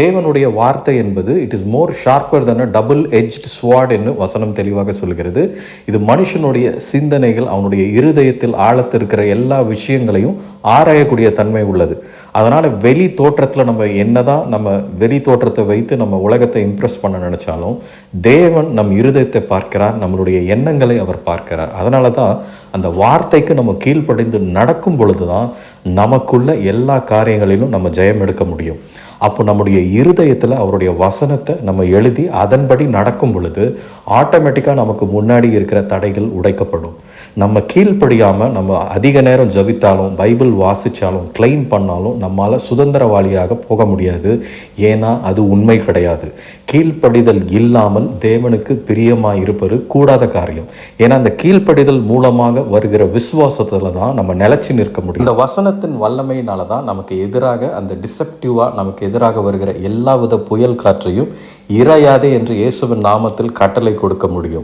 தேவனுடைய வார்த்தை என்பது it is more sharper than a double edged sword என்று வசனம் தெளிவாக சொல்கிறது. இது மனுஷனுடைய சிந்தனைகள், அவனுடைய இருதயத்தில் ஆழத்திருக்கிற எல்லா விஷயங்களையும் ஆராயக்கூடிய தன்மை உள்ளது. அதனால் வெளி தோற்றத்தில் நம்ம வெளி தோற்றத்தை வைத்து நம்ம உலகத்தை இம்ப்ரெஸ் பண்ண நினச்சாலும் தேவன் நம் இருதயத்தை பார்க்கிறார், நம்மளுடைய எண்ணங்களை அவர் பார்க்கிறார். அதனால தான் அந்த வார்த்தைக்கு நம்ம கீழ்ப்படிந்து நடக்கும் பொழுது தான் நமக்குள்ள எல்லா காரியங்களிலும் நம்ம ஜெயம் எடுக்க முடியும். அப்போ நம்முடைய இருதயத்தில் அவருடைய வசனத்தை நம்ம எழுதி அதன்படி நடக்கும் பொழுது ஆட்டோமேட்டிக்காக நமக்கு முன்னாடி இருக்கிற தடைகள் உடைக்கப்படும். நம்ம கீழ்ப்படியாமல் நம்ம அதிக நேரம் ஜபித்தாலும் பைபிள் வாசித்தாலும் கிளைம் பண்ணாலும் நம்மால் சுதந்திரவாளியாக போக முடியாது. ஏன்னா அது உண்மை கிடையாது. கீழ்ப்படிதல் இல்லாமல் தேவனுக்கு பிரியமாக இருப்பது கூடாத காரியம். ஏன்னா அந்த கீழ்ப்படிதல் மூலமாக வருகிற விசுவாசத்தில் தான் நம்ம நிலைச்சி நிற்க முடியும். இந்த வசனத்தின் வல்லமையினால தான் நமக்கு எதிராக அந்த டிசெப்டிவாக நமக்கு எதிராக வருகிற எல்லாவித புயல் காற்றையும் இறையாதே என்று இயேசுவின் நாமத்தில் கட்டளை கொடுக்க முடியும்.